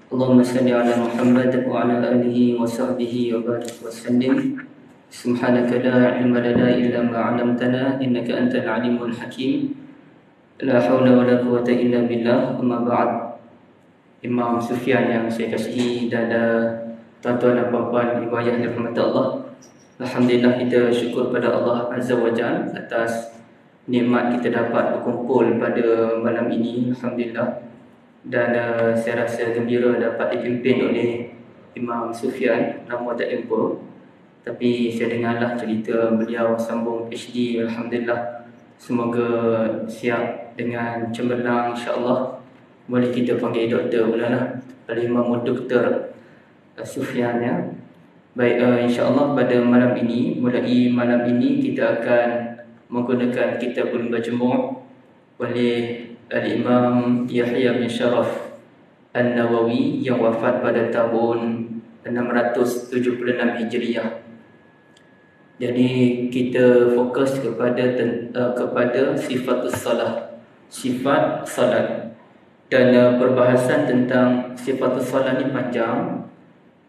Allahumma salli ala Muhammad wa ala alihi wa sahbihi wa barik wa sallim. Subhanaka la ilma lana illa ma 'allamtana innaka antal alimul hakim. La haula wa la quwwata illa billah. Amma ba'd. Imam Sufyan yang saya kasihi dan tuan-tuan dan puan-puan ibu ayah dan rahmat Allah. Alhamdulillah, kita syukur pada Allah Azza wa Jalla atas nikmat kita dapat berkumpul pada malam ini. Alhamdulillah. Dan saya rasa gembira dapat dipimpin oleh Imam Sufyan. Nama tak jumpa, tapi saya dengarlah cerita beliau sambung PhD. Alhamdulillah, semoga siap dengan cemerlang, insya-Allah. Boleh kita panggil doktor pula lah, Al-Imam Dr. Sufyan ya. Baik, insya-Allah pada malam ini, mulai malam ini kita akan menggunakan Kitabul Majmu' oleh Al-Imam Yahya bin Sharaf An-Nawawi yang wafat pada tahun 676 Hijriah. Jadi kita fokus kepada sifatus salah, sifat salat. Dan perbahasan tentang sifatus salat ni panjang.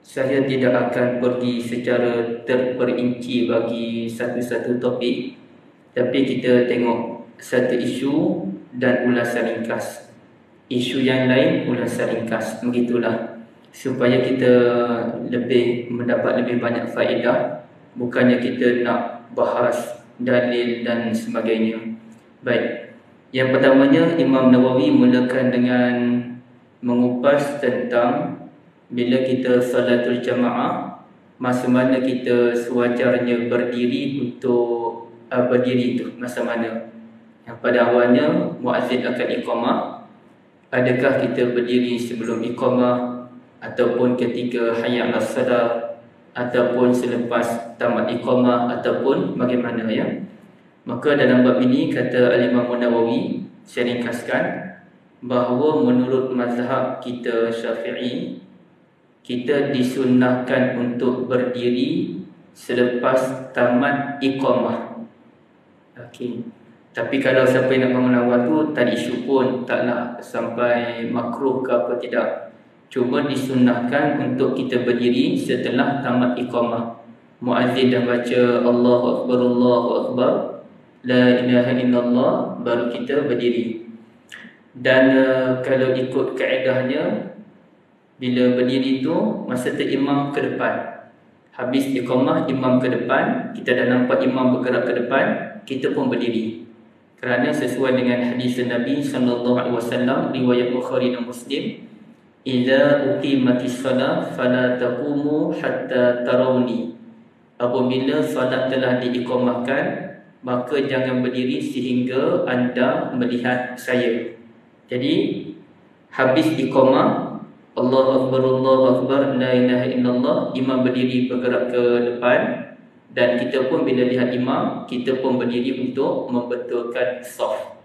Saya tidak akan pergi secara terperinci bagi satu-satu topik, tapi kita tengok satu isu dan ulasan ringkas, isu yang lain ulasan ringkas, begitulah, supaya kita mendapat lebih banyak faedah, bukannya kita nak bahas dalil dan sebagainya. Baik, yang pertamanya Imam Nawawi mulakan dengan mengupas tentang bila kita salatul jamaah, masa mana kita sewajarnya berdiri untuk berdiri itu masa mana. Yang pada awalnya muazzin akan iqamah, adakah kita berdiri sebelum iqamah ataupun ketika hayya 'alas salah ataupun selepas tamat iqamah ataupun bagaimana ya. Maka dalam bab ini kata Al-Imam Nawawi, saya ringkaskan bahawa menurut mazhab kita Syafi'i, kita disunnahkan untuk berdiri selepas tamat iqamah. Okey. Tapi kalau siapa yang nak bangun awal tu, tak isu pun, taklah sampai makruh ke apa, tidak. Cuma disunnahkan untuk kita berdiri setelah tamat iqamah. Muazzin dah baca Allahu Akbar, Allahu Akbar, La ilaha illallah, baru kita berdiri. Dan kalau ikut kaedahnya, bila berdiri tu, masa tu imam ke depan. Habis iqamah, imam ke depan. Kita dah nampak imam bergerak ke depan, kita pun berdiri. Kerana sesuai dengan hadis Nabi SAW, riwayat Bukhari dan Muslim, "Idza uqimatis salah fala taqumu hatta tarawni." Apabila salat telah diiqamahkan, maka jangan berdiri sehingga anda melihat saya. Jadi habis iqamah, Allahu Akbar, Allahu Akbar, La ilaha illallah, imam berdiri bergerak ke depan. Dan kita pun bila lihat imam, kita pun berdiri untuk membetulkan saf.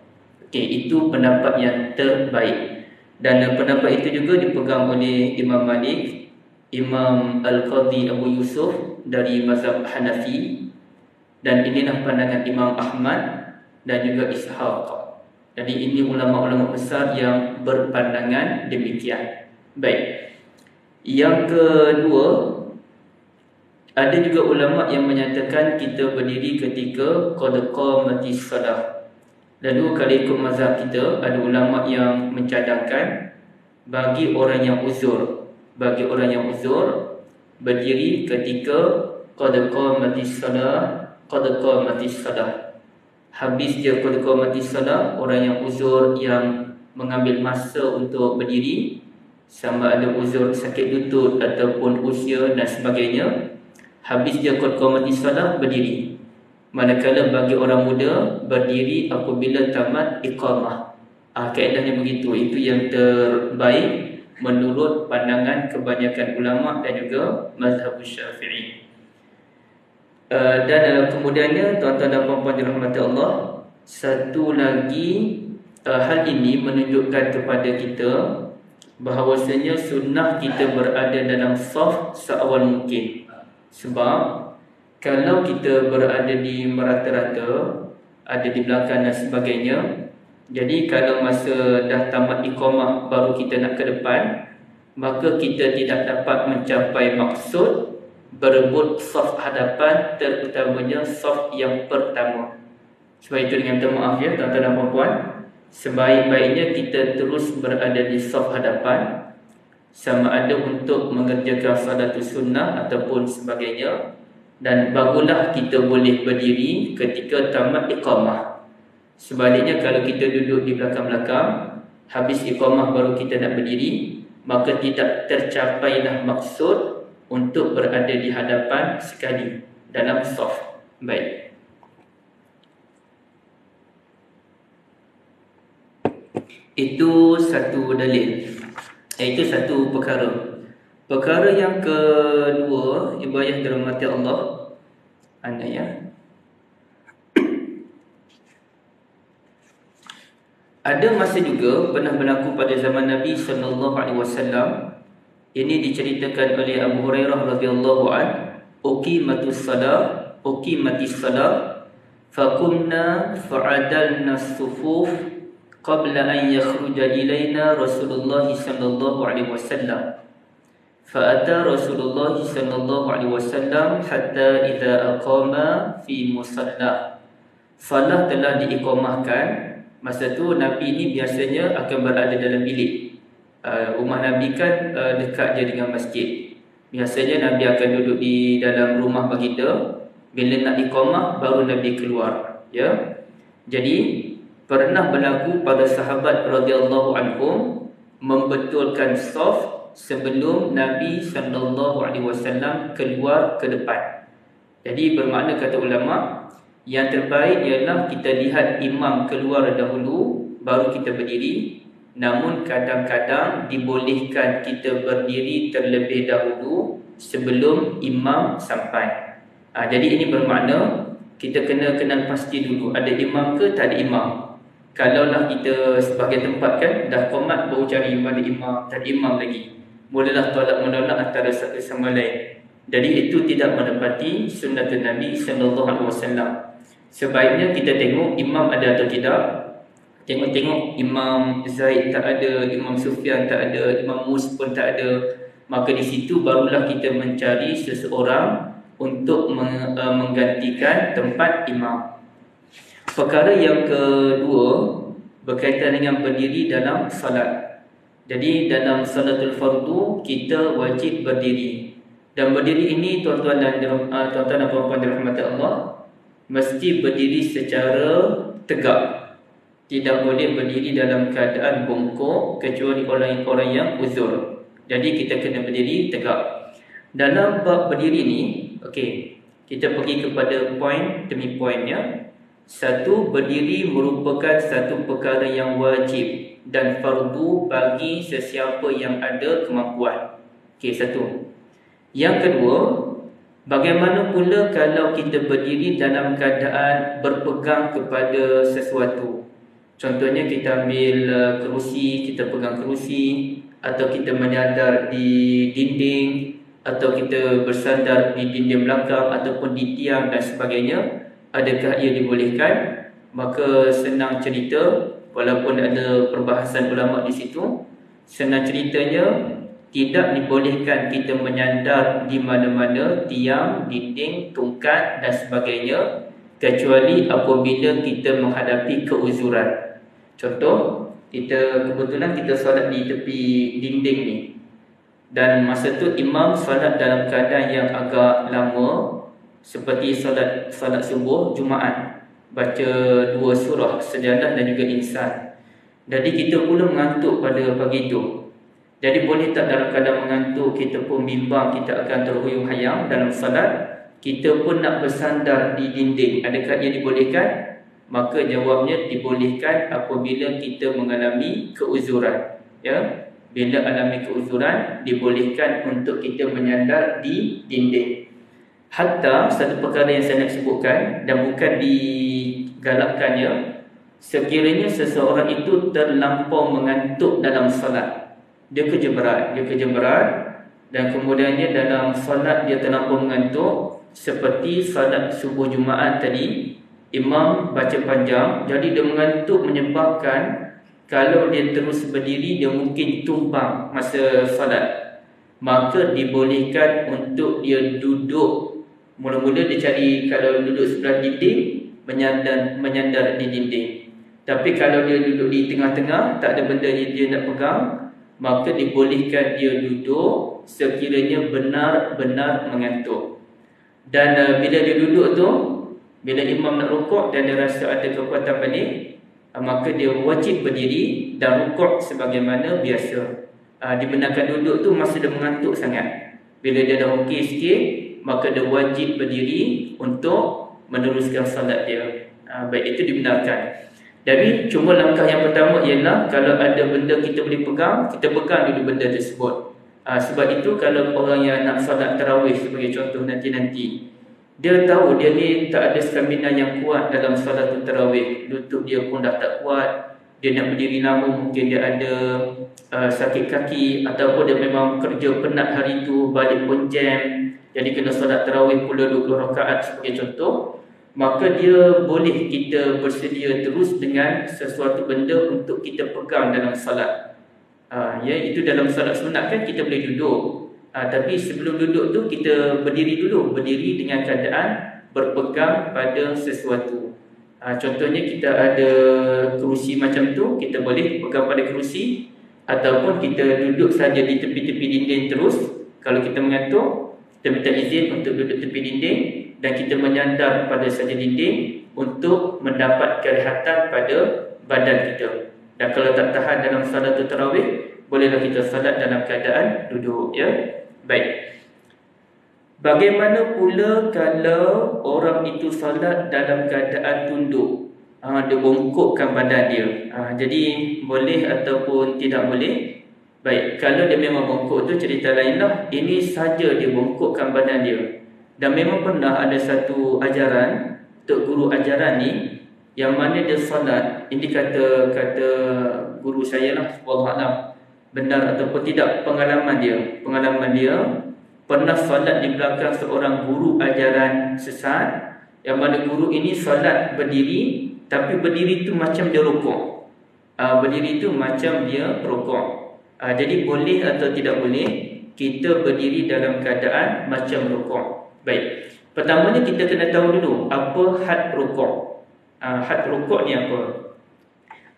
Okey, itu pendapat yang terbaik. Dan pendapat itu juga dipegang oleh Imam Malik, Imam Al-Qadhi Abu Yusuf dari mazhab Hanafi, dan inilah pandangan Imam Ahmad dan juga Ishaq. Jadi ini ulama-ulama besar yang berpandangan demikian. Baik. Yang kedua, ada juga ulama yang menyatakan kita berdiri ketika qad qamatis salah. Lalu kalau ikut mazhab kita, ada ulama yang mencadangkan bagi orang yang uzur, berdiri ketika qad qamatis salah, habis dia qad qamatis salah, orang yang uzur yang mengambil masa untuk berdiri, sama ada uzur sakit lutut ataupun usia dan sebagainya, habis dia qad qamatis salah, berdiri. Manakala bagi orang muda, berdiri apabila tamat iqamah. Kaedahnya begitu. Itu yang terbaik menurut pandangan kebanyakan ulama dan juga mazhab Syafi'i. Dan kemudiannya, tuan-tuan dan puan-puan dirahmati Allah, satu lagi hal ini menunjukkan kepada kita bahawasanya sunnah kita berada dalam saf seawal mungkin. Sebab kalau kita berada di merata-rata, ada di belakang dan sebagainya, jadi kalau masa dah tamat iqamah baru kita nak ke depan, maka kita tidak dapat mencapai maksud berebut saf hadapan, terutamanya saf yang pertama. Sebab itu dengan minta maaf ya tuan-tuan dan puan-puan, sebaik-baiknya kita terus berada di saf hadapan, sama ada untuk mengerjakan salatul sunnah ataupun sebagainya, dan barulah kita boleh berdiri ketika tamat iqamah. Sebaliknya kalau kita duduk di belakang-belakang, habis iqamah baru kita nak berdiri, maka tidak tercapailah maksud untuk berada di hadapan sekali dalam saf. Baik. Itu satu dalil. Itu satu perkara. Perkara yang kedua, ibu ayah dirahmati Allah, anda ya. Ada masa juga pernah berlaku pada zaman Nabi sallallahu alaihi wasallam. Ini diceritakan oleh Abu Hurairah radhiyallahu an, uqimatis salah, faqumna fa'adalna as-sufuf qabla an yakhruja ilaina Rasulullah sallallahu alaihi wasallam. Fa'ata Rasulullah sallallahu alaihi wasallam hatta idza aqama fi musalla. Salah telah diiqamahkan. Masa tu Nabi ni biasanya akan berada dalam bilik. Rumah Nabi kan dekat je dengan masjid. Biasanya Nabi akan duduk di dalam rumah baginda. Bila nak iqamah baru Nabi keluar, ya. Jadi pernah berlaku pada sahabat radhiyallahu anhum membetulkan saf sebelum Nabi sallallahu alaihi wasallam keluar ke depan. Jadi bermakna kata ulama, yang terbaik ialah kita lihat imam keluar dahulu baru kita berdiri. Namun kadang-kadang dibolehkan kita berdiri terlebih dahulu sebelum imam sampai. Jadi ini bermakna kita kena kenal pasti dulu ada imam ke tak ada imam. Kalaulah kita sebagai tempat kan dah qomat baru cari mana imam, tak ada imam lagi, mulalah tolak menolak antara satu sama lain. Jadi itu tidak menepati sunnah Nabi sallallahu alaihi wasallam. Sebaiknya kita tengok imam ada atau tidak. Tengok-tengok Imam Zaid tak ada, Imam Sufyan tak ada, Imam Mus pun tak ada, maka di situ barulah kita mencari seseorang untuk menggantikan tempat imam. Perkara yang kedua berkaitan dengan berdiri dalam salat. Jadi dalam salatul fardu kita wajib berdiri. Dan berdiri ini tuan-tuan dan puan-puan dirahmati Allah, mesti berdiri secara tegak. Tidak boleh berdiri dalam keadaan bongkok kecuali orang-orang yang uzur. Jadi kita kena berdiri tegak. Dalam bab berdiri ni, okey, kita pergi kepada poin demi poinnya. Satu, berdiri merupakan satu perkara yang wajib dan fardu bagi sesiapa yang ada kemampuan. Okey, satu. Yang kedua, bagaimana pula kalau kita berdiri dalam keadaan berpegang kepada sesuatu? Contohnya kita ambil kerusi, kita pegang kerusi, atau kita menyandar di dinding, atau kita bersandar di dinding belakang ataupun di tiang dan sebagainya. Adakah ia dibolehkan? Maka senang cerita, walaupun ada perbahasan ulama di situ, senang ceritanya tidak dibolehkan kita menyandar di mana-mana, tiang, dinding, tungkat dan sebagainya, kecuali apabila kita menghadapi keuzuran. Contoh, kebetulan kita solat di tepi dinding ni, dan masa tu imam solat dalam keadaan yang agak lama, seperti solat subuh Jumaat, baca 2 surah Sejadah dan juga Insan. Jadi kita pula mengantuk pada pagi itu. Jadi boleh tak dalam keadaan mengantuk kita pun bimbang kita akan terhuyung hayam dalam solat, kita pun nak bersandar di dinding, adakah ia dibolehkan? Maka jawabnya dibolehkan apabila kita mengalami keuzuran, ya. Bila alami keuzuran, dibolehkan untuk kita menyandar di dinding. Hatta satu perkara yang saya nak sebutkan dan bukan digalakkannya, sekiranya seseorang itu terlampau mengantuk dalam solat, dia kerja berat dan kemudiannya dalam solat dia terlampau mengantuk, seperti solat subuh Jumaat tadi, imam baca panjang, jadi dia mengantuk menyebabkan Kalau dia terus berdiri, dia mungkin tumbang masa solat. Maka dibolehkan untuk dia duduk. Mula-mula dia cari, kalau duduk sebelah dinding, menyandar di dinding. Tapi kalau dia duduk di tengah-tengah, tak ada benda yang dia nak pegang, maka dibolehkan dia duduk sekiranya benar-benar mengantuk. Dan bila dia duduk tu, bila imam nak rukuk dan dia rasa ada kekuatan balik, maka dia wajib berdiri dan rukuk sebagaimana biasa. Dibenarkan duduk tu masa dia mengantuk sangat. Bila dia dah okey sikit, maka dia wajib berdiri untuk meneruskan salat dia. Baik, itu dibenarkan. Jadi cuma langkah yang pertama ialah kalau ada benda kita boleh pegang, kita pegang dulu benda tersebut. Sebab itu kalau orang yang nak salat tarawih sebagai contoh nanti-nanti, dia tahu dia ni tak ada stamina yang kuat dalam salat tarawih, lutut dia pun dah tak kuat, dia nak berdiri lama, mungkin dia ada sakit kaki, ataupun dia memang kerja penat hari itu, balik pun jam, jadi kena salat tarawih pula 20 rakaat sebagai contoh. Maka dia boleh kita bersedia terus dengan sesuatu benda untuk kita pegang dalam salat. Ya, itu dalam salat sunat kan kita boleh duduk. Tapi sebelum duduk tu kita berdiri dulu. Berdiri dengan keadaan berpegang pada sesuatu. Contohnya kita ada kerusi macam tu, kita boleh pegang pada kerusi. Ataupun kita duduk saja di tepi-tepi dinding terus. Kalau kita mengantuk, kita minta izin untuk duduk tepi dinding dan kita menyandar pada saja dinding untuk mendapat kelihatan pada badan kita. Dan kalau tak tahan dalam salat tarawih, bolehlah kita salat dalam keadaan duduk, ya. Baik. Bagaimana pula kalau orang itu salat dalam keadaan tunduk? Dia bongkokkan badan dia. Jadi boleh ataupun tidak boleh? Baik, kalau dia memang bongkok tu cerita lain lah. Ini saja dia bongkokkan badan dia. Dan memang pernah ada satu ajaran, Tok Guru ajaran ni, yang mana dia salat, ini kata guru saya lah, wallahualam, benar ataupun tidak pengalaman dia. Pengalaman dia pernah salat di belakang seorang guru ajaran sesat, yang mana guru ini salat berdiri, tapi berdiri tu macam dia rukuk. Berdiri tu macam dia rukuk. Jadi boleh atau tidak boleh kita berdiri dalam keadaan macam rukuk? Baik, pertamanya kita kena tahu dulu apa had rukuk. Had rukuk ni apa?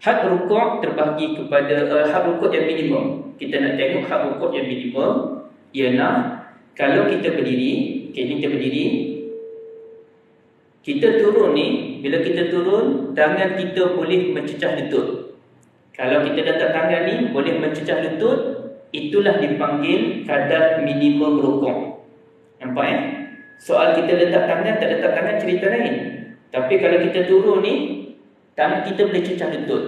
Had rukuk terbahagi kepada had rukuk yang minimum. Kita nak tengok had rukuk yang minimum ialah kalau kita berdiri, kita berdiri, kita turun ni, bila kita turun, tangan kita boleh mencecah lutut. Kalau kita letak tangan ni boleh mencecah lutut, itulah dipanggil kadar minimum rukuk. Nampak Soal kita letak tangan, tak letak tangan cerita lain. Tapi kalau kita turun ni, tangan kita boleh cecah lutut.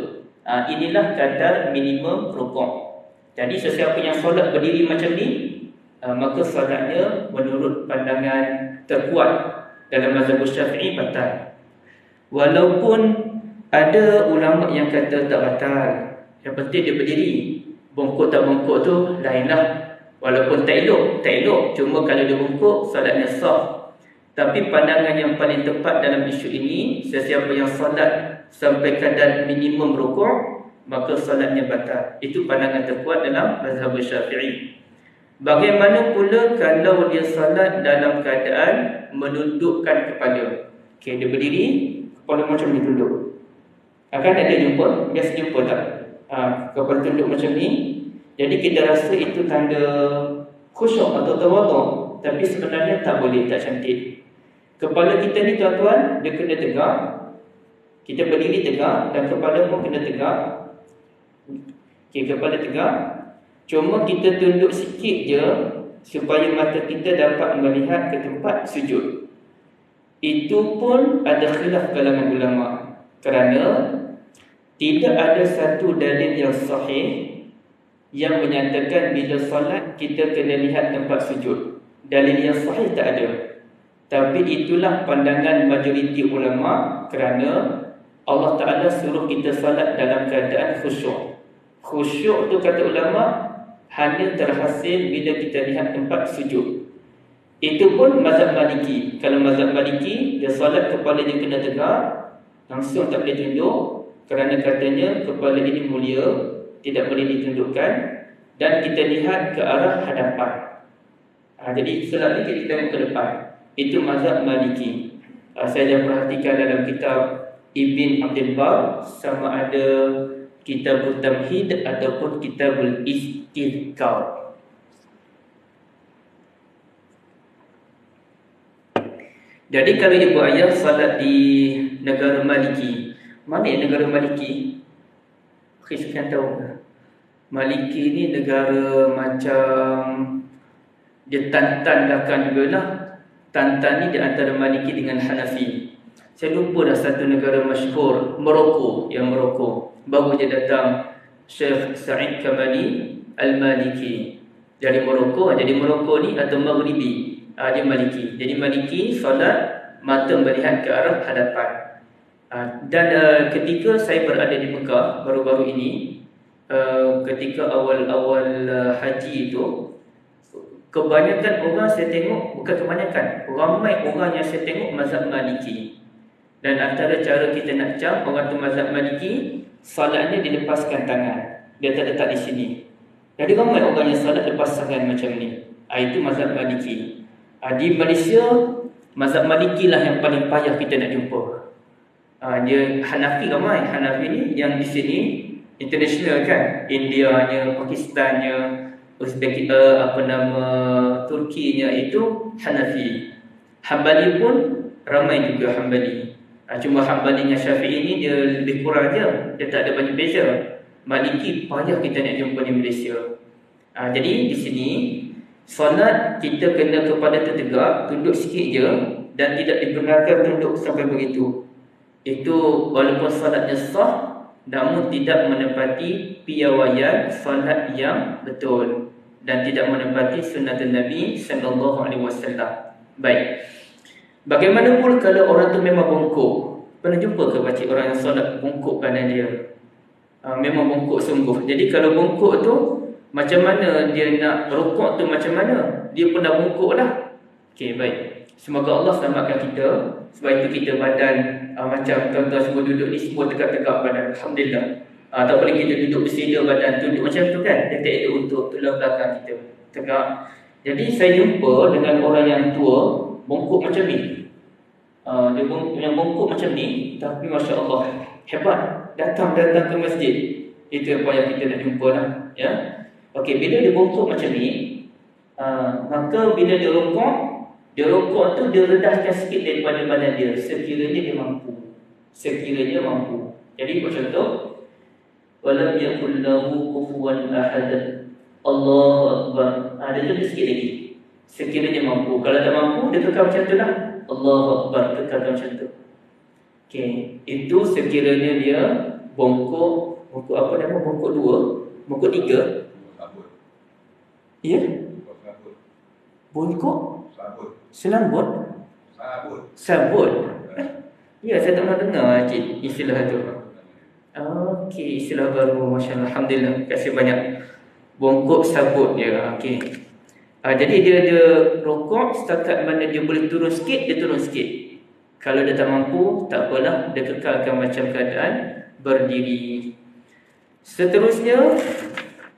Inilah kadar minimum rukuk. Jadi sesiapa yang solat berdiri macam ni, maka solatnya menurut pandangan terkuat dalam mazhab Syafi'i batal. Walaupun ada ulama yang kata tak batal, yang penting dia berdiri. Bongkok tak bongkok tu lainlah. Walaupun tak elok. Cuma kalau dia bongkok, salatnya sah. Tapi pandangan yang paling tepat dalam isu ini, sesiapa yang salat sampai kadar minimum rukuk, maka salatnya batal. Itu pandangan terkuat dalam mazhab Syafi'i. Bagaimana pula kalau dia salat dalam keadaan menundukkan kepala? Okey, dia berdiri, kepala macam ni tunduk. Akan ada jumpa? Biasa jumpa tak? Kepala tunduk macam ni. Jadi kita rasa itu tanda khusyuk atau tawaduk, tapi sebenarnya tak boleh, tak cantik. Kepala kita ni tuan-tuan, dia kena tegak. Kita berdiri tegak dan kepala pun kena tegak. Okey, kepala tegak. Cuma kita tunduk sikit je supaya mata kita dapat melihat ke tempat sujud. Itu pun ada khilaf kalangan ulama, kerana tidak ada satu dalil yang sahih yang menyatakan bila solat kita kena lihat tempat sujud. Dalil yang sahih tak ada. Tapi itulah pandangan majoriti ulama, kerana Allah Ta'ala suruh kita solat dalam keadaan khusyuk. Khusyuk tu kata ulama hanya terhasil bila kita lihat tempat sujud. Itu pun mazhab Maliki. Kalau mazhab Maliki, dia solat kepalanya kena tegak, langsung tak boleh tunduk. kerana katanya kepala ini mulia, tidak boleh ditundukkan, dan kita lihat ke arah hadapan. Jadi solat ni kita tengok ke depan. Itu mazhab Maliki. Saya dah perhatikan dalam kitab Ibn Abdul Bar, sama ada Kitabul Tamhid ataupun Kitabul Istidhkar. Jadi kalau ibu ayah salat di negara Maliki, mana negara Maliki? Sekian tahu. Maliki ni negara macam dia Tantan juga lah. Tantan ni di antara Maliki dengan Hanafi. Saya lupa dah satu negara masyhur, Morocco. Yang Morocco baru je datang Syekh Sa'id Kamali Al-Maliki dari Morocco. Jadi Morocco ni atau Maghribi, dia Maliki. Jadi Maliki solat mata melihat ke arah hadapan. Dan ketika saya berada di Mekah baru-baru ini, ketika awal-awal haji itu, kebanyakan orang saya tengok, bukan kebanyakan, ramai orang yang saya tengok mazhab Maliki. Dan antara cara kita nak cam orang tu mazhab Maliki, salatnya dilepaskan tangan, dia tak letak di sini. Jadi ramai orang yang salat lepas tangan macam ni. Itu mazhab Maliki. Di Malaysia, mazhab Maliki lah yang paling payah kita nak jumpa. Dia Hanafi ramai. Hanafi ni yang di sini international kan, Indianya, Pakistannya, Turkinya itu Hanafi. Hambali pun ramai juga Hambali. Cuma Hambalinya Syafi'i ni dia lebih kurang je, dia tak ada banyak beza. Maliki payah kita nak jumpa di Malaysia. Jadi di sini solat kita kena kepala tertegak, tunduk sikit je, dan tidak dibenarkan tunduk sampai begitu. Itu walaupun solatnya sah, namun tidak menepati piawaian solat yang betul dan tidak menepati sunnah Nabi sallallahu alaihi wasallam. Baik. Bagaimana pula kalau orang tu memang bongkok? Pernah jumpa ke pakcik orang yang solat bongkok kanan dia? Memang bongkok sungguh. Jadi kalau bongkok tu, macam mana dia nak rukuk tu, macam mana? Dia pun dah bongkok lah. Okey, baik. Semoga Allah selamatkan kita. Sebab itu kita badan macam tuan-tuan semua duduk ni, semua tegak-tegak badan. Alhamdulillah. Tak boleh kita duduk bersila badan tunduk macam tu kan. Dia tak elok untuk tulang belakang kita tegak. Jadi saya jumpa dengan orang yang tua bongkok macam ni. Dia bongkok macam ni, tapi Masya Allah, hebat. Datang ke masjid. Itu apa yang kita nak jumpa lah, ya. Okey, bila dia bongkok macam ni, maka bila dia rokok tu dia redahkan sikit daripada badan dia, sekiranya dia mampu. Jadi buat contoh, walam yakul lahu kufuwan ahad. Allahu akbar. Dia tu sikit lagi. Sekiranya mampu. Kalau tak mampu, dia kekal macam tu lah. Allahu akbar, kekal macam tu. Okey, itu sekiranya dia bongkok apa nama? Bongkok 2, bongkok 3. Ya? Bongkok? Selambut? Sabut. Ya, saya tak pernah dengar cik istilah tu. Okey, istilah baru, masya-Allah. Alhamdulillah, terima kasih banyak. Bongkok sabut ya. Okey. Jadi dia rokok setakat mana dia boleh turun sikit, dia turun sikit. Kalau dia tak mampu, tak apalah, dia kekalkan macam keadaan berdiri. Seterusnya,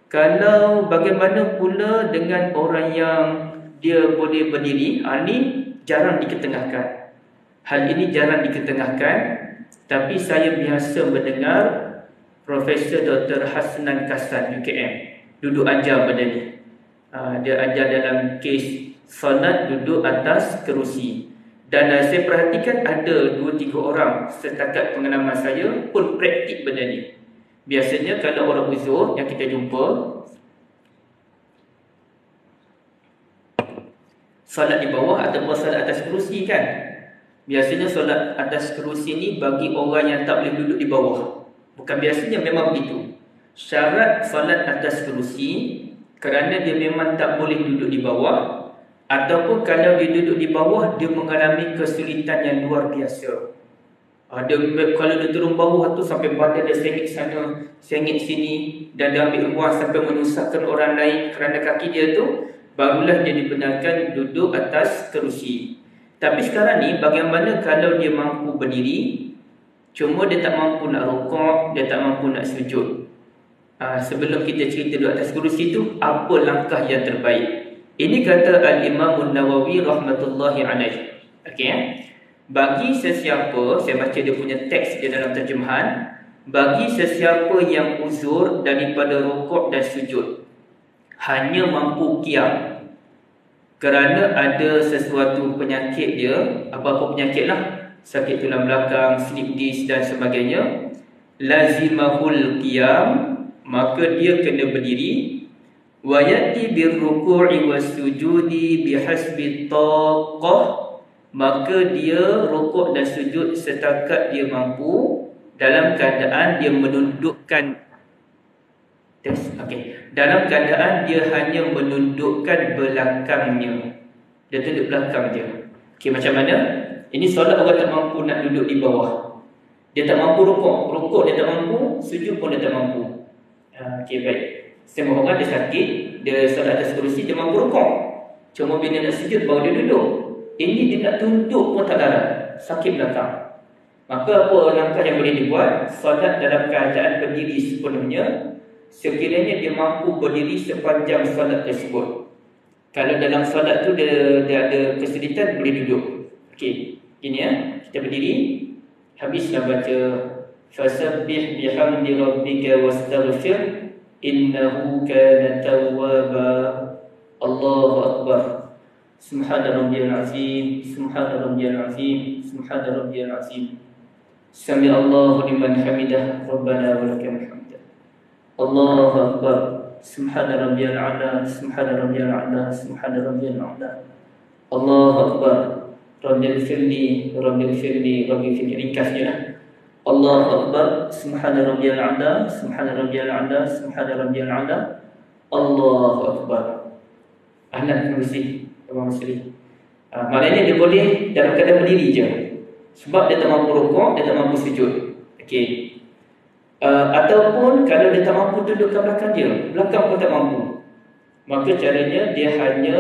kalau bagaimana pula dengan orang yang dia boleh berdiri, ini jarang diketengahkan. Hal ini jarang diketengahkan, tapi saya biasa mendengar Profesor Dr. Hasnan Kasan UKM duduk ajar pada ni. Dia ajar dalam kes solat duduk atas kerusi. Dan saya perhatikan ada 2-3 orang setakat pengalaman saya pun praktik benda ni. Biasanya kalau orang uzur yang kita jumpa solat di bawah ataupun solat atas kerusi kan. Biasanya solat atas kerusi ni bagi orang yang tak boleh duduk di bawah. Bukan biasanya, memang begitu. Syarat solat atas kerusi kerana dia memang tak boleh duduk di bawah, ataupun kalau dia duduk di bawah dia mengalami kesulitan yang luar biasa. Kalau dia turun bawah tu sampai badan dia sengit sana, sengit sini, dan dia ambil ruang sampai menyusahkan orang lain kerana kaki dia tu, barulah dia dibenarkan duduk atas kerusi. Tapi sekarang ni bagaimana kalau dia mampu berdiri? Cuma dia tak mampu nak rukuk, dia tak mampu nak sujud. Sebelum kita cerita di atas kerusi tu, apa langkah yang terbaik? Ini kata Al-Imam An-Nawawi rahmatullahi alaih. Okey. Bagi sesiapa, saya baca dia punya teks dia dalam terjemahan, bagi sesiapa yang uzur daripada rukuk dan sujud, hanya mampu qiyam kerana ada sesuatu penyakit dia, apa-apa penyakit lah, sakit tulang belakang, slip disc dan sebagainya, lazimahul qiyam, maka dia kena berdiri, wa yati birruku'i was-sujudi bihasbi taqah, maka dia rukuk dan sujud setakat dia mampu, dalam keadaan dia menundukkan dalam keadaan dia hanya menundukkan belakangnya. Dia tunduk belakang dia. Okey, macam mana? Ini solat orang tak mampu nak duduk di bawah. Dia tak mampu rukuk, dia tak mampu, sujud pun dia tak mampu. Okey, baik. Semua orang dia sakit, dia solat atas kerusi, dia mampu rukuk. Cuma bila nak sujud baru dia duduk. Ini dia nak tunduk pun tak larat, sakit belakang. Maka apa langkah yang boleh dibuat? Solat dalam keadaan berdiri sepenuhnya, sekiranya dia mampu berdiri sepanjang solat tersebut. Kalau dalam solat tu dia ada kesulitan, boleh duduk. Okey, gini ya, kita berdiri. Habislah baca fasabbih bihamdi rabbika wastaghfir innahu kana tawwaba. Allahu akbar. Subhana rabbiyal azim, subhana rabbiyal azim, subhana rabbiyal azim. Sami Allahu liman hamidah, rabbana walakal hamd. Allahu akbar. Subhana rabbiyal a'la, subhana rabbiyal a'la, subhana rabbiyal a'la. Allahu akbar. Rabbil firli, rabbil firli, rabbil firli. Ringkasnya lah. Allahu akbar. Subhana rabbiyal a'la, subhana rabbiyal a'la, subhana rabbiyal a'la. Allahu akbar. Anak kursi Imam Muslim. Maknanya dia boleh dalam keadaan berdiri je, sebab dia tak mampu rukuk, dia tak mampu sujud. Okey. Ataupun kalau dia tak mampu dudukkan belakang dia, belakang pun tak mampu, maka caranya dia hanya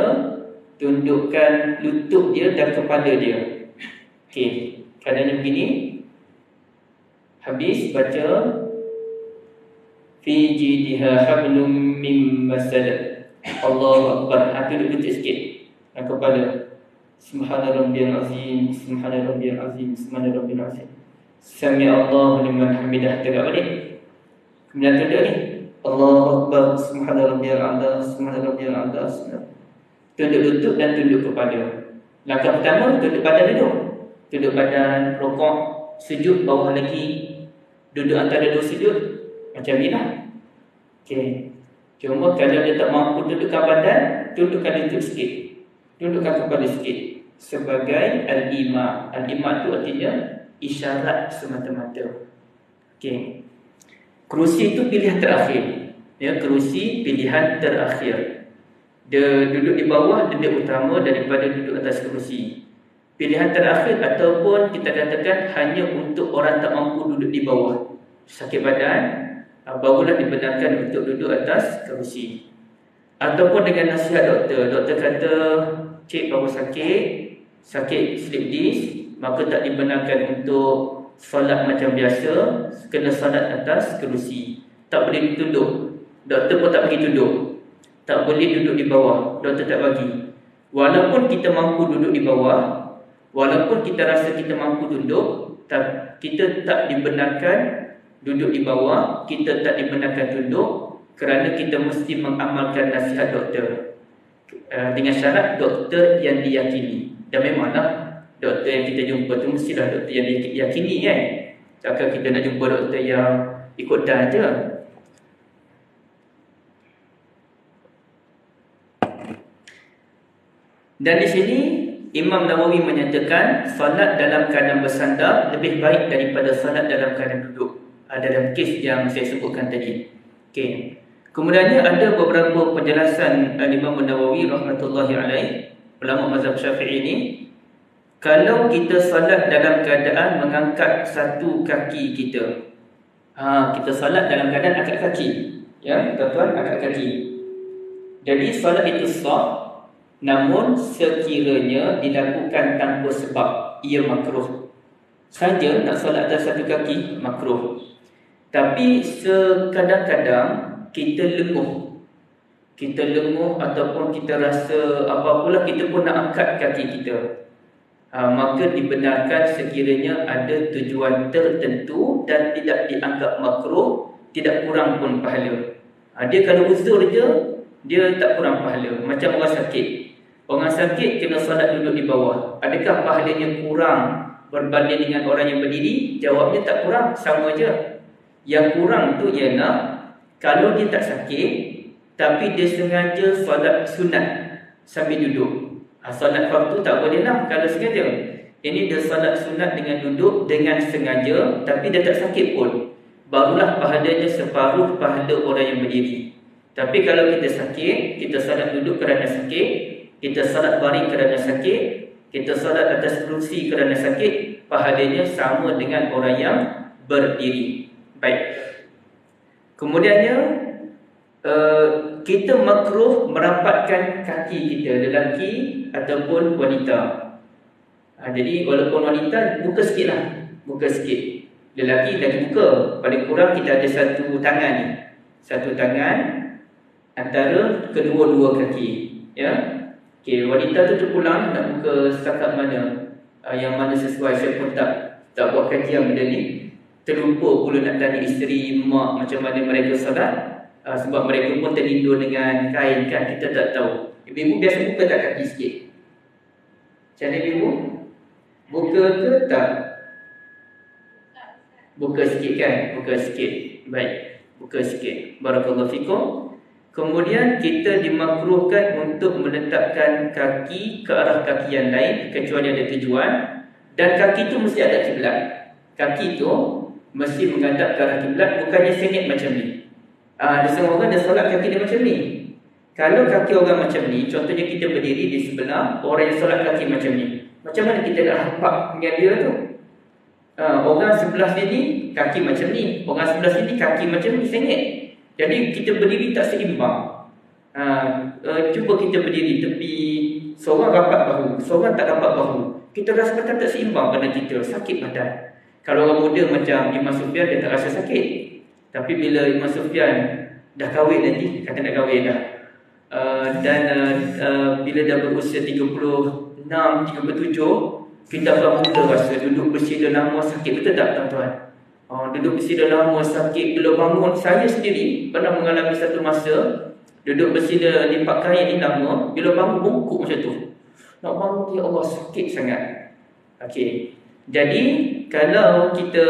tundukkan lutut dia dan kepala dia. Okey, keadaannya begini. Habis baca fi jidha hablum mim masad. Allahu akbar. Duduk lutut sikit dan kepala. Subhana rabbiyal azim, subhana rabbiyal azim, subhana rabbiyal azim. Sami Allahu liman hamidah. Tegak balik. Kemudian tunduk ni. Allahu akbar. Subhana rabbiyal a'la, subhana rabbiyal a'la. Tunduk lutut dan tunduk kepala. Langkah pertama, tunduk badan dulu. Tunduk badan, rukuk, sujud bawah lagi, duduk antara dua sujud. Macam ni lah. Okey. Cuma kalau dia tak mampu tundukkan badan, tundukkan lutut sikit, tundukkan kepala sikit. Sebagai al-ima. Al-ima tu artinya isyarat semata-mata. Okey. Kerusi itu pilihan terakhir. Ya, kerusi pilihan terakhir. Dia duduk di bawah lebih utama daripada duduk atas kerusi. Pilihan terakhir ataupun kita katakan hanya untuk orang tak mampu duduk di bawah, sakit badan, barulah dibenarkan untuk duduk atas kerusi. Ataupun dengan nasihat doktor. Doktor kata, cik baru sakit slip disc, maka tak dibenarkan untuk solat macam biasa, kena solat atas kerusi. Tak boleh ditunduk. Doktor pun tak bagi tunduk. Tak boleh duduk di bawah. Doktor tak bagi. Walaupun kita mampu duduk di bawah, walaupun kita rasa kita mampu duduk, kita tak dibenarkan duduk di bawah, kita tak dibenarkan tunduk, kerana kita mesti mengamalkan nasihat doktor. Dengan syarat doktor yang diyakini. Dan memanglah doktor yang kita jumpa tu mestilah doktor yang diyakini kan. Takkan kita nak jumpa doktor yang ikut dan je. Dan di sini Imam Nawawi menyatakan solat dalam keadaan bersandar lebih baik daripada solat dalam keadaan duduk. Dalam kes yang saya sebutkan tadi. Okey. Kemudiannya ada beberapa penjelasan Imam Nawawi rahmatullahi alaih, ulama mazhab Syafi'i ini. Kalau kita solat dalam keadaan mengangkat satu kaki kita, kita solat dalam keadaan angkat kaki, ya, tuan-tuan, angkat kaki. Jadi solat itu sah, namun sekiranya dilakukan tanpa sebab, ia makruh. saja nak solat atas satu kaki makruh. Tapi sekadang-kadang kita lenguh ataupun kita rasa apa-apalah, kita pun nak angkat kaki kita, maka dibenarkan sekiranya ada tujuan tertentu dan tidak dianggap makruh, tidak kurang pun pahala. Dia kalau uzur je, dia tak kurang pahala. Macam orang sakit. Orang sakit kena solat duduk di bawah. Adakah pahalanya kurang berbanding dengan orang yang berdiri? Jawabnya tak kurang, sama je. Yang kurang tu ialah kalau dia tak sakit tapi dia sengaja solat sunat sambil duduk. Solat fardu tak boleh lah kalau sengaja. Ini dia solat sunat dengan duduk dengan sengaja tapi dia tak sakit pun, barulah pahalanya separuh pahala orang yang berdiri. Tapi kalau kita sakit, kita solat duduk kerana sakit, kita solat baring kerana sakit, kita solat atas kerusi kerana sakit, pahalanya sama dengan orang yang berdiri. Baik. Kemudiannya kita makruh merapatkan kaki kita, lelaki ataupun wanita. Jadi walaupun wanita, buka sikit lah, buka sikit. Lelaki lagi buka. Paling kurang kita ada satu tangan ni, satu tangan antara kedua-dua kaki, ya. Okey, wanita tu terpulang nak buka setakat mana, yang mana sesuai. Saya pun tak buat kajian benda ni. Terlupa pula nak tanya isteri, mak macam mana mereka solat, sebab mereka pun terlindur dengan kain kan, kita tak tahu. Ibu biasa buka tak kaki sikit? Macam mana ibu? Buka ke tak? Buka sikit kan? Buka sikit. Baik, buka sikit. Barakallahu fikum. Kemudian kita dimakruhkan untuk meletakkan kaki ke arah kaki yang lain kecuali ada tujuan, dan kaki tu mesti ada kiblat. Kaki tu mesti menghadap ke arah kiblat, bukannya sengit macam ni. Ada setengah orang dia solat kaki dia macam ni. Kalau kaki orang macam ni, contohnya kita berdiri di sebelah orang yang solat kaki macam ni, macam mana kita nak hampak dengan dia tu? Orang sebelah sini kaki macam ni, orang sebelah sini kaki macam ni, sengit. Jadi kita berdiri tak seimbang. Cuba kita berdiri tepi, seorang rapat bahu, seorang tak rapat bahu, kita rasa tak seimbang badan kita, sakit badan. Kalau orang muda macam Imam Sufyan, dia tak rasa sakit. Tapi bila Imam Sufyan dah kahwin nanti, kata nak kahwin dah, dan bila dah berusia 36, 37, kita orang muda rasa duduk bersila lama sakit. Betul tak tuan-tuan? Duduk bersila lama sakit, bila bangun. Saya sendiri pernah mengalami satu masa duduk bersila lipat kain ni lama, bila bangun bungkuk macam tu. Nak bangun, ya Allah, sakit sangat. Okey. Jadi kalau kita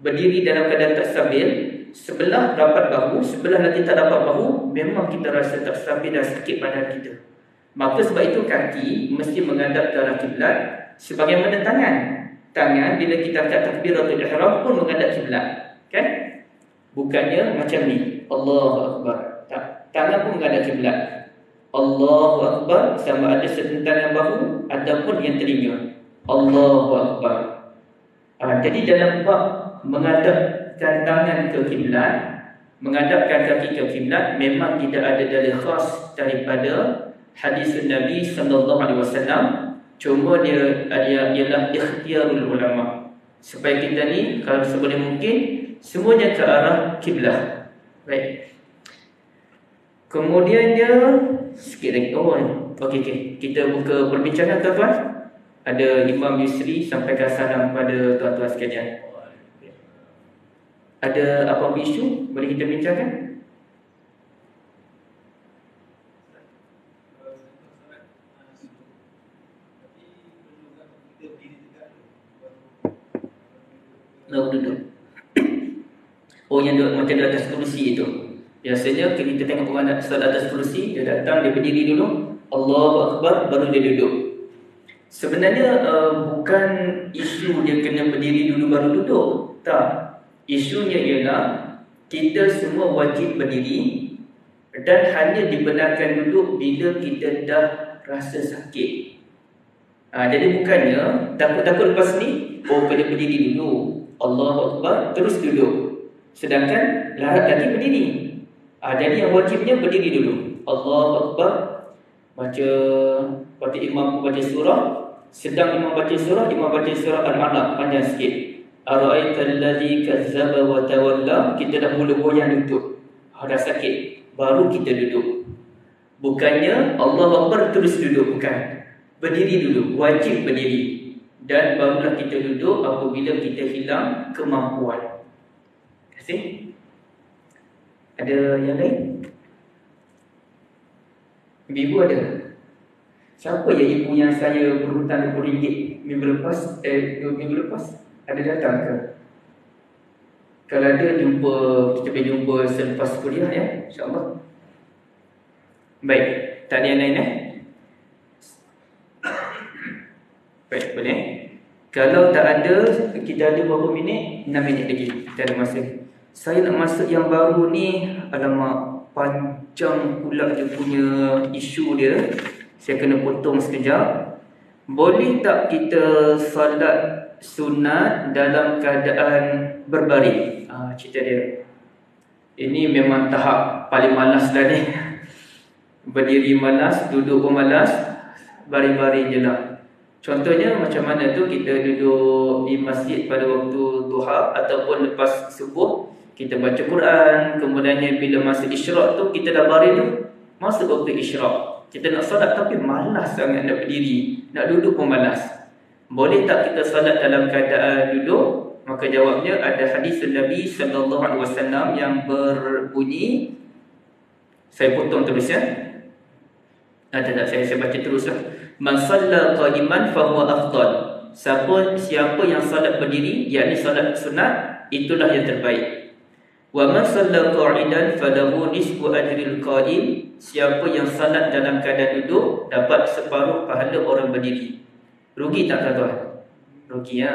berdiri dalam keadaan tak stabil, sebelah rapat bahu, sebelah nanti tak dapat bahu, memang kita rasa tak stabil dan sakit badan kita. Maka sebab itu kaki mesti menghadap ke arah kiblat, sebagaimana tangan. Tangan bila kita angkat takbiratul ihram pun menghadap kiblat, kan? Bukannya macam ni, Allahu Akbar. Tangan pun menghadap kiblat. Allahu Akbar sama ada setentangan bahu ataupun yang telinga. Allahu Akbar. Jadi dalam bab menghadapkan tangan ke kiblat, menghadapkan kaki ke kiblat, memang tidak ada dalil khas daripada hadis Nabi sallallahu alaihi wasallam. Cuma dia ialah ikhtiarul ulama, supaya kita ni kalau seboleh mungkin semuanya ke arah kiblat. Baik. Kemudiannya sikit lagi. Okey. Kita buka perbincangan tuan-tuan. Ada Imam Yusri sampaikan salam kepada tuan-tuan sekalian. Ada apa isu boleh kita bincangkan? Duduk. Yang duduk macam di atas kerusi itu. Biasanya kita tengok orang nak solat atas kerusi, dia datang, dia berdiri dulu, Allahu Akbar, baru dia duduk. Sebenarnya bukan isu dia kena berdiri dulu baru duduk. Tak. Isunya ialah kita semua wajib berdiri dan hanya dibenarkan duduk bila kita dah rasa sakit. Jadi bukannya takut-takut lepas ni, kena berdiri dulu, Allahu Akbar, terus duduk. Sedangkan larat lagi berdiri. Jadi yang wajibnya berdiri dulu, Allahu Akbar, baca imam baca surah, Sedang imam baca surah Al-Alaq panjang sikit. Ara'aital ladzi kazzaba wa tawalla, kita dah mula goyang duduk. Dah sakit, baru kita duduk. Bukannya Allah Akbar terus duduk, bukan. Berdiri dulu, wajib berdiri. Dan barulah kita duduk apabila kita hilang kemampuan. Terima kasih. Ada yang lain? Ibu ada? Siapa ya ibu yang saya berhutang RM20 minggu lepas? 2 minggu lepas? Ada datang ke? Kalau ada, jumpa, kita boleh jumpa selepas kuliah ya, insyaAllah. Baik, tak ada yang lain Baik, boleh. Kalau tak ada, kita ada berapa minit? 6 minit lagi, kita ada masa. Saya nak masuk yang baru ni, alamak, panjang pula dia punya isu dia. Saya kena potong sekejap. Boleh tak kita salat sunat dalam keadaan berbaring? Cerita dia. Ini memang tahap paling malas dah ni. Berdiri malas, duduk pun malas, baring-baring je lah. Contohnya macam mana tu, kita duduk di masjid pada waktu duha ataupun lepas subuh, kita baca Quran, kemudiannya bila masa isyraq tu kita dah baring tu, masuk waktu isyraq. Kita nak salat tapi malas sangat nak berdiri, nak duduk pun malas. Boleh tak kita salat dalam keadaan duduk? Maka jawabnya ada hadis Nabi sallallahu alaihi wasallam yang berbunyi, saya potong terus ya. Tak, saya baca teruslah. Man shalla qa'iman fa huwa afdal. Siapa yang salat berdiri, yakni salat sunat, itulah yang terbaik. Wa man shalla qa'idan falahu nisfu ajril qa'im. Siapa yang salat dalam keadaan duduk dapat separuh pahala orang berdiri. Rugi tak tuan? Rugi ya.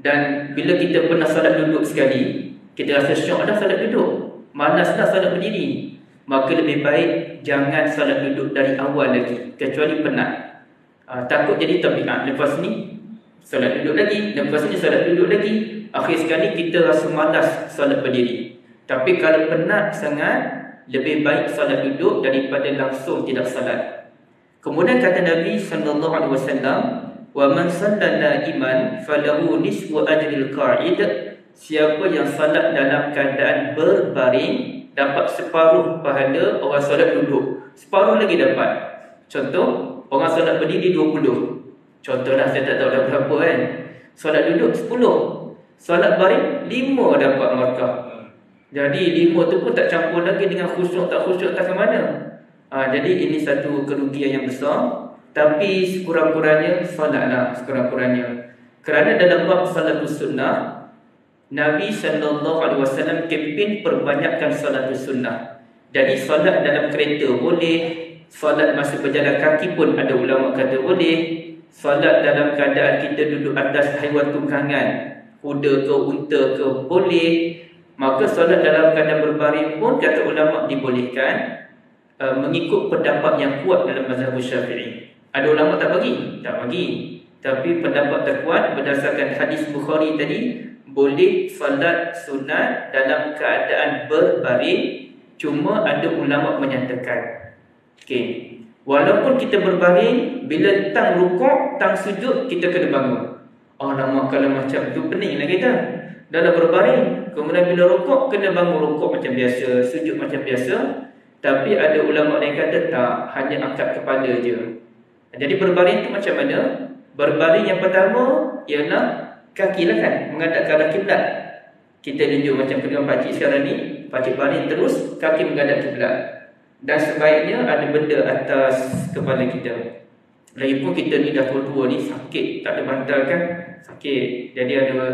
Dan bila kita pernah salat duduk sekali, kita rasa syok dah salat duduk, malas dah salat berdiri, maka lebih baik jangan salat duduk dari awal lagi, kecuali penat. Takut jadi tabiat. Lepas ni salat duduk lagi, lepas ni salat duduk lagi, akhir sekali kita rasa malas salat berdiri. Tapi kalau penat sangat, lebih baik salat duduk daripada langsung tidak salat. Kemudian kata Nabi sallallahu alaihi wasallam, wa man shalla iman falahu nisfu ajril qa'id. Siapa yang salat dalam keadaan berbaring dapat separuh pahala orang salat duduk, separuh lagi dapat. Contoh, orang salat berdiri 20. Contohlah, saya tak tahu dah berapa kan. Salat duduk 10, salat baring 5 dapat markah. Jadi 5 tu pun tak campur lagi dengan khusyuk tak khusyuk tak ke mana. Jadi ini satu kerugian yang besar. Tapi sekurang-kurangnya salatlah, sekurang-kurangnya. Kerana dalam bab salatus sunnah, Nabi SAW kempen perbanyakkan salatus sunnah. Jadi salat dalam kereta boleh, salat masa berjalan kaki pun ada ulama kata boleh, salat dalam keadaan kita duduk atas haiwan tunggangan, kuda ke unta ke boleh. Maka salat dalam keadaan berbaring pun kata ulama dibolehkan, mengikut pendapat yang kuat dalam mazhab Syafi'i. Ada ulama tak bagi? Tak bagi. Tapi pendapat terkuat berdasarkan hadis Bukhari tadi, boleh salat sunat dalam keadaan berbaring. Cuma ada ulama menyatakan, okey, walaupun kita berbaring, bila tang rukuk, tang sujud, kita kena bangun. Lama kalau macam tu peninglah kita. Dalam berbaring, kemudian bila rukuk, kena bangun rukuk macam biasa, sujud macam biasa. Tapi ada ulama yang kata tak, hanya angkat kepala je. Jadi berbaring tu macam mana? Berbaring yang pertama ialah kaki lah kan, menghadap ke arah kiblat. Kita tunjuk macam kedua pakcik sekarang ni, pakcik baring terus, kaki menghadap kiblat. Dan sebaiknya ada benda atas kepala kita. Lagipun kita ni dah tua-tua ni, sakit, tak ada bantal kan? Sakit. Jadi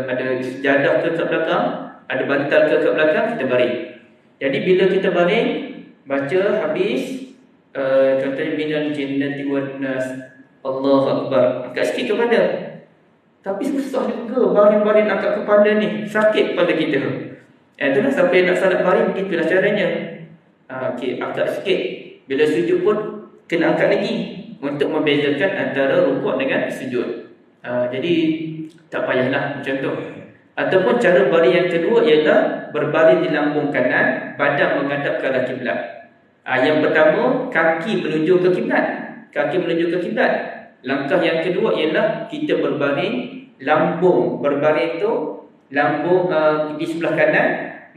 ada sejadah ke kat belakang, ada bantal ke kat belakang, kita baring. Jadi bila kita baring, baca habis, contohnya minal jinnati wan nas, Allahu akbar, angkat sikit kepala. Tapi susah juga baring-baring angkat kepala ni, sakit kepala kita. Itulah siapa yang nak salat baring, begitulah caranya. Okey, angkat sikit. Bila sujud pun kena angkat lagi, untuk membezakan antara rukuk dengan sujud. Jadi tak payahlah macam tu. Ataupun cara baring yang kedua ialah berbaring di lambung kanan, badan menghadap ke arah kiblat. Yang pertama, kaki menuju ke kiblat. Kaki menuju ke kiblat. Langkah yang kedua ialah kita berbaring, lambung berbaring tu lambung di sebelah kanan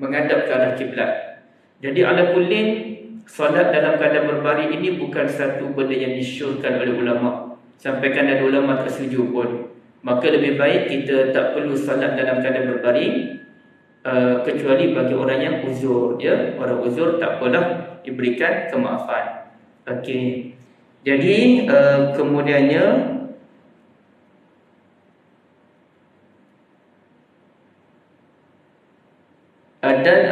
menghadap ke arah kiblat. Jadi ala kullin, solat dalam keadaan berbaring ini bukan satu benda yang disyorkan oleh ulama. Sampaikan ada ulama tak setuju pun. Maka lebih baik kita tak perlu solat dalam keadaan berbaring, kecuali bagi orang yang uzur, ya. Orang uzur tak apalah, diberikan kemaafan. Okey. Jadi kemudiannya dan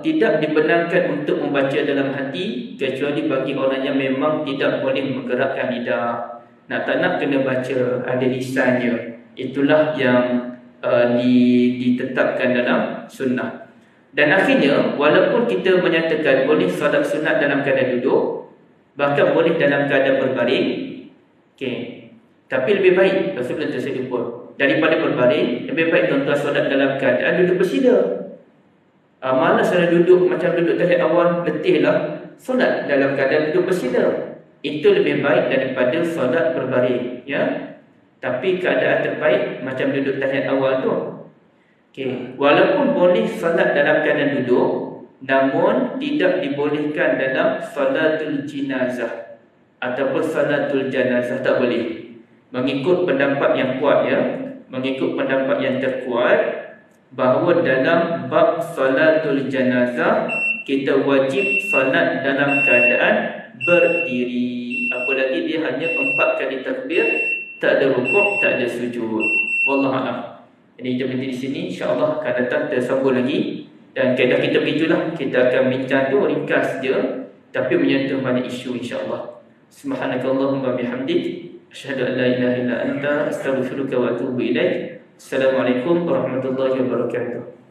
tidak dibenarkan untuk membaca dalam hati kecuali bagi orang yang memang tidak boleh menggerakkan lidah. Nak tak nak kena baca, ada lisannya. Itulah yang ditetapkan dalam sunnah. Dan akhirnya, walaupun kita menyatakan boleh solat sunat dalam keadaan duduk, bahkan boleh dalam keadaan berbaring, okay, tapi lebih baik, Rasulullah tersebut pun, daripada berbaring, lebih baik tuan-tuan solat dalam keadaan duduk bersila. Malas saya duduk macam duduk tahiyat awal, letihlah, solat dalam keadaan duduk bersila. Itu lebih baik daripada solat berbaring, ya. Tapi keadaan terbaik macam duduk tahiyat awal tu. Okay. Walaupun boleh solat dalam keadaan duduk, namun tidak dibolehkan dalam salatul jenazah ataupun salatul janazah, tak boleh. Mengikut pendapat yang kuat, ya, mengikut pendapat yang terkuat, bahawa dalam bab salatul janazah kita wajib solat dalam keadaan berdiri. Apalagi dia hanya 4 kali takbir, tak ada rukuk, tak ada sujud. Wallahu a'lam. Jadi kita berhenti di sini, insya-Allah akan datang tersambung lagi. Dan kaedah kita begitulah, kita akan bincang tu ringkas je tapi menyentuh banyak isu, insya-Allah. Subhanakallahumma bihamdik, asyhadu an la ilaha illa anta, astaghfiruka wa atubu ilaik. Assalamualaikum warahmatullahi wabarakatuh.